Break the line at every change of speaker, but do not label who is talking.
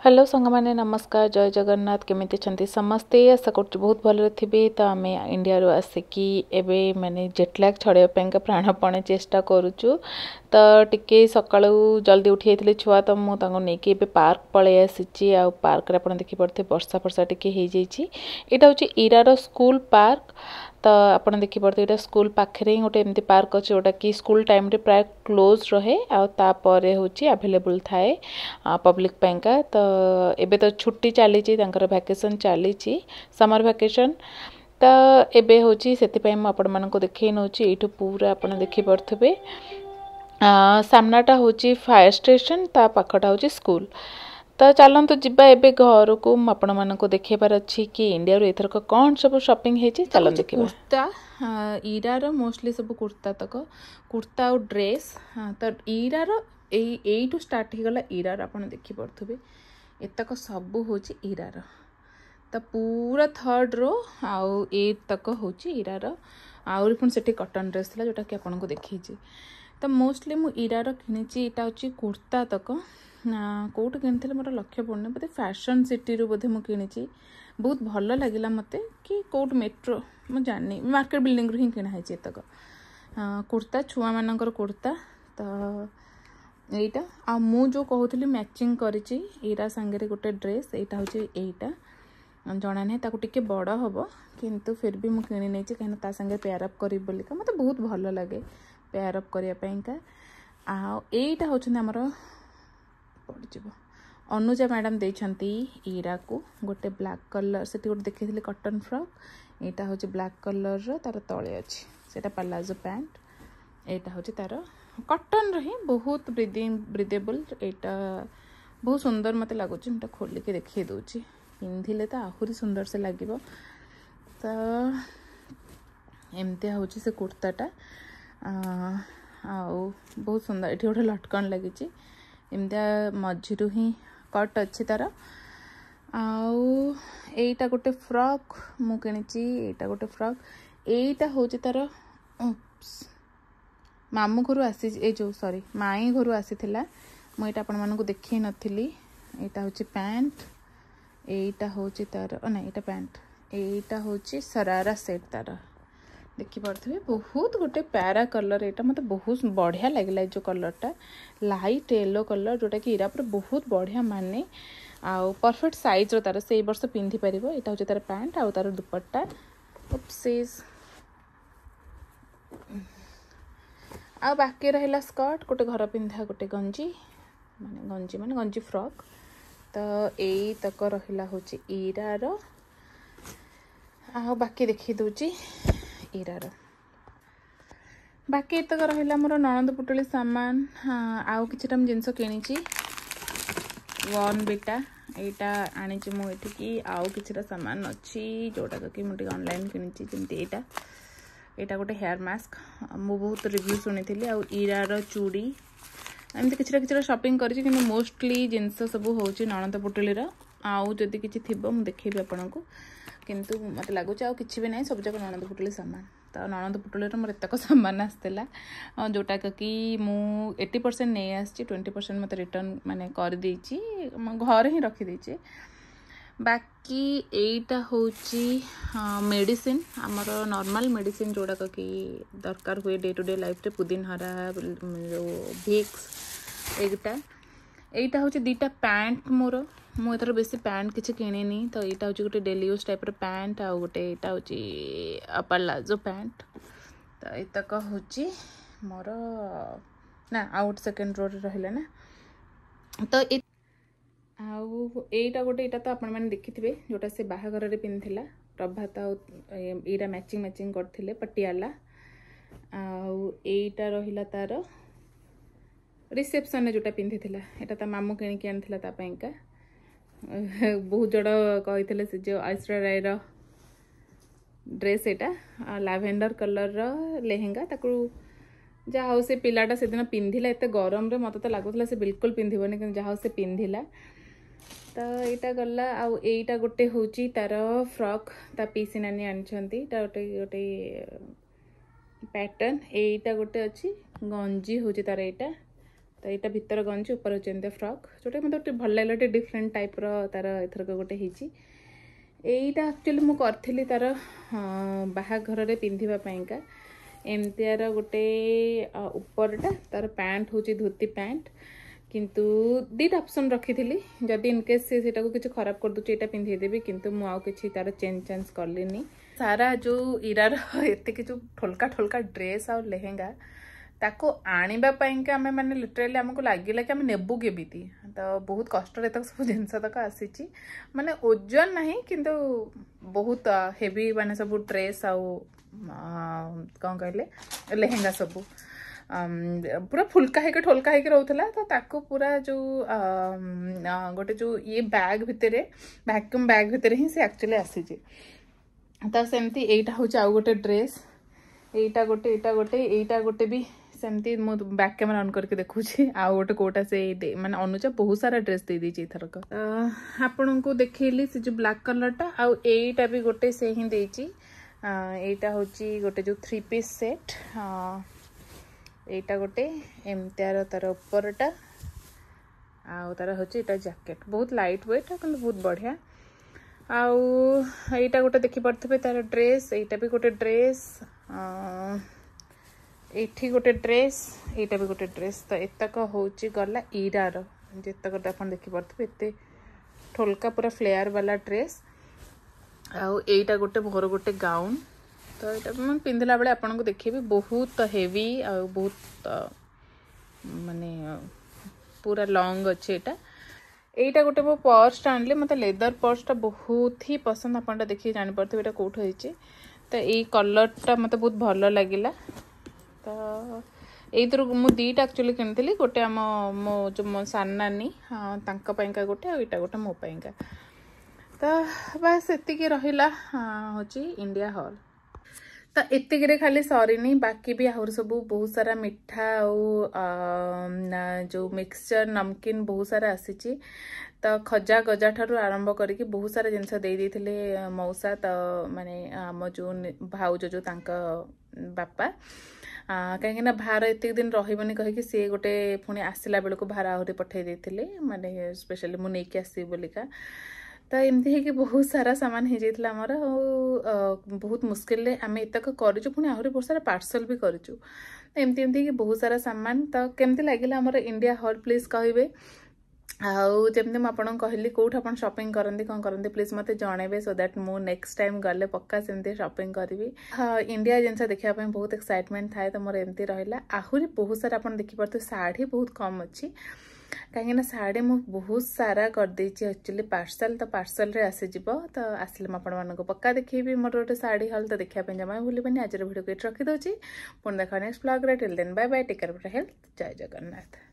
Hello सांग मैंने नमस्कार जय जगन्नाथ केमिति छंती समस्ते आशा कर बहुत भल थे। तो आम इंडिया रू आसिकी एबे मैंने जेटलैग छड़ाई प्राणपणे चेष्टा करुचु। तो टिके सकाळू जल्दी उठी जाइए छुआ तो मुझे पार्क पलि आसी आ पार्क आप देखिपे वर्षा फर्षा टी हो यहाँ हूँ इरार स्कूल पार्क। तो आप देखिपे यहाँ स्कूल पाखे ही गोटे एमती पार्क अच्छे जोटा कि स्कूल टाइम रे प्राय क्लोज रहे आपर हूँ आभेलेबुल थाए पब्लिक पैंका। तो एबे तो छुट्टी चली वैकेशन चली समर वैकेशन। तो एबे हूँ से देखी नौ यू पूरा आप देखिपे सामनाटा हूँ फायर स्टेशन ता पाखटा हूँ स्कूल। तो चलतु जीवा एबे घर को आपण मानक देखेबार अच्छी कि इंडिया रो एथरक कौन सब शॉपिंग होती चलन देखिबा। कुर्ता इरार मोस्टली सब कुर्ता तक कुर्ता और ड्रेस। तो इरार यू स्टार्ट हो गला इरार आप देखिपे एतक सब हूँ इरार। तो पूरा थर्ड रो आउ एट तक हूँ इरार आउरी पुणी से कटन ड्रेस था जोटा कि आपको देखी। तो मोस्टली मु इरार किणी यहाँ हूँ कुर्ता तक कौट कि मोर लक्ष्य पड़ना बोधे फैशन सिटी रू बोधे मुझे किणी बहुत भल लगे मत कि कौट मेट्रो मुझे जानी मार्केट बिल्डिंग रू ही किणाई एतक कुर्ता छुआ मानकर कुर्ता। तो यहीटा आ मु जो कहूली मैचिंग करी इरा सांगे गोटे ड्रेस यहाँ हूँ यहीटा जना ना ताकू टिके बड़ हम किंतु फिर भी मुझे किणी नहीं कहीं सांगे पेयर अप करी बोलिका मत बहुत भल लगे पेयर अप करने। आईटा हूँ आमर पड़ अनुजा मैडम देती इरा को गोटे ब्लैक कलर से गोटे देखी कटन फ्रॉक यहाँ हूँ ब्लैक कलर तार तले अच्छी से प्लाजो पैंट यहाँ हूँ तार कटन रही बहुत ब्रिदेबल यहाँ बहुत सुंदर मत लगुच खोलिक देखी दूची पिंधिले तो आहरी सुंदर से लगे। तो एमती हूँ से कुर्ताटा आउ बहुत सुंदर ये गोटे लटकन लगी एमती मझीरू ही कट अच्छी तार आउ एटा गोटे फ्रॉक मु किणी एटा गोटे फ्रॉक यहाँ हूँ तार मामू घर आसी जो सॉरी माई घर आसी मुझे आपण मानक देखी नी यहाँ हूँ पैंट यहाँ हूँ तार ना यहाँ पैंट यहाँ हूँ सरारा सेट तार देखिपे बहुत गोटे प्यारा कलर यहाँ मतलब बहुत बढ़िया लगे जो कलरटा लाइट येलो कलर जोटा कि इरा पर बहुत बढ़िया माने आउ परफेक्ट साइज रो तार से वर्ष पिंधि पार। यहाँ हूँ तार पैंट आउ तार दुपट्टा उपसीज आ बाकी रहा स्कर्ट गोटे घर पिंधा गोटे गंजी माने गंजी फ्रॉक। तो यही तक रहा हूँ इरार आ बाकी देखी दूची इरार बाकी तक रहा मोर ननद पुटली सामान। हाँ आउ कि जिनस किणी वन बिटा यहाँ आनी मुझे आउ कि सामान अच्छी जोटा कि मुझे ऑनलाइन किणी जमी यहाँ गोटे हेयर मास्क मु बहुत रिव्यू शुणी आउ इरार चूड़ी एमती कि शॉपिंग करी मोस्टली जिनस सब हूँ ननद पुटुलीर आउ जदि किसी थी मुझे देखेबी आपको किंतु मत लगुच आ कि भी ना सब जाक ननद पुटुली सामान। तो ननद पुटुलीर मोर एतक सामान आसला जोटा कि मु 80% नहीं आसी 20% मत रिटर्न माने कर देछि घर ही रखी बाकी एटा हूँ मेडिसिन आमर नॉर्मल मेडिसिन जोड़ा कि दरकार हुए डे टू डे लाइफ रे पुदीन हरा जो भिक्स एटा हूँ दीटा पैंट मोर मुझे बेसी पैंट किसी किणी। तो यहाँ हूँ गोटे डेली यूज टाइप पैंट आ गोटे यहाँ हूँ प्लाजो पैंट। तो यतक हूँ मोर ना आउट सेकेंड रो रहा ना। तो आईटा गोटे यहाँ तो आपण मैंने देखी जोटा से बाहागर पिंधिला प्रभात इरा मैचिंग मैचिंग करते पटियाला आईटा रहा तार रिसेप्शन जोटा पिंधि यहाँ ता मामू किणिकी आनी बहुत जड़ कही से जो ऐश्वर्या राय ड्रेस यहाँ लैवेंडर कलर लेहेंगा ताकू जहाँ से पिलाटा से दिन पिंधिला एत गरम रे मत तो लगुला से बिल्कुल पिंधबनी कि जहाँ से पिंधिला। तो यहाँ गला आईटा गोटे हूँ तार फ्रॉक ता पीसी नानी आनी गोटे गोटे पैटर्न यहाँ गोटे अच्छी गंजी हूँ तार यहाँ तो यहाँ भितर गंजी ऊपर होती फ्रॉक जोटा मतलब भल लगे डिफरेंट टाइप तार एथरक गोटे होती यहीटा एक्चुअली मुझे करी तार बाहाघर पिंधापा एमतीर गोटे उपरटा तार पैंट हूँ धोती पैंट किंतु दीटा ऑप्शन रखी थी जदि इनकेस से किसी खराब कर दूचे यहाँ पिंधेदेवी किंतु मुझे तार चेंज चेंज कलिनी सारा जो इरार एत जो ठोलका ठोलका ड्रेस आ लेहेंगा ताको आने आम मैंने लिटराली आमको लगे कि आम नेबू केमिति तो बहुत कष्ट सब जिनस तक आसी माने ओजन ना किंतु बहुत हेवी माने सब ड्रेस कौन कहले लेहेंगा सब पूरा फुल्का है ठोलका है रोला तो ताको पूरा जो गोटे जो ये बैग भितर वैक्यूम बैग भितर ही से एक्चुअली आसी तो सेमती एटा हूँ आउ गोटे ड्रेस एटा गोटे भी सेमती मु बैक कैमेरा ऑन करके देखुची आउ गोटे कोटा से माने अनुजा बहुत सारा ड्रेस दे दी थरक आपण को देखली से जो ब्लैक कलरटा आउ एटा भी गोटे से ही देची एटा होची गोटे जो 3 पीस सेट एटा गोटे एमतीर तार उपरटा आउ तार होची एटा जैकेट बहुत लाइट वेट किंतु बहुत बढ़िया आउ एटा गोटे देखि पड़थबे तार ड्रेस एटा भी गोटे ड्रेस एठी गोटे ड्रेस एटा भी गोटे ड्रेस तो एतक होची गला इरार जेतक अपन देखि पड़थबे एते ठोलका पूरा फ्लेयर वाला ड्रेस आउ एटा गोटे मोर गोटे गाउन तो यहाँ मैं पिंधला बेले आपन को देखिए बहुत हेवी आ बहुत माने पूरा लॉन्ग अच्छे एटा गोटे मो पर्स आनली मतलब लेदर पर्सटा बहुत ही पसंद आपन देखिए जानी पड़ते एटा कोठ होइची तो ये कलरटा मत बहुत भल लगिला तो एइथर मु दीटा एक्चुअली किनी गोटे आम मो जो मो सान नानी हाँ तांका पाइंका गोटे आइटा गोटे मो पाइंका तो बस एतिकी रहिला होची इंडिया हॉल तो एतिक खाली सरीनी बाकी भी आहुर सब बहुत सारा मिठा जो मिक्सचर नमकीन बहुत सारा आसी तो खजा गजा ठारू आरंभ करके बहुत सारा जिनस देते मौसा तो माने आम जो भाउज जो तांका बापा कहीं भार एत दिन रही कहीकि सी गोटे पुणी आसला बेलू भार आहरी पठे देते माने स्पेशली मुझे नहीं आसबी बोलिका तो एमती है कि बहुत सारा सामान हो जाता आमर बहुत मुस्किल आम एतक करूँ पुणी आहरी बहुत सारा पार्सल भी करूँ एमती एमती कि बहुत सारा सामान तो केमती लगे आमर इंडिया हॉल प्लीज कहे आमती मुझे कहली कौट आप शॉपिंग करती कौन करती प्लीज मत जनइबे सो दैट मु नेक्स्ट टाइम गले पक्का सेमती शॉपिंग करी इंडिया जिनस देखापी बहुत एक्साइटमेंट थाए तो मोर एमती रहा आहरी बहुत सारा आप देखिपे शाढ़ी बहुत कम अच्छी कहीं शाढ़ी मुझे बहुत सारा करदे एक्चुअली पार्सल तो पार्सल रे आसीज तो आसिले मुझे पक्का देखी मोर गोटे शाढ़ी हल तो देखापी जमा भूलि आज भिडियो को रखीदे पुणी देख next blog till then bye bye take care of your health जय जगन्नाथ।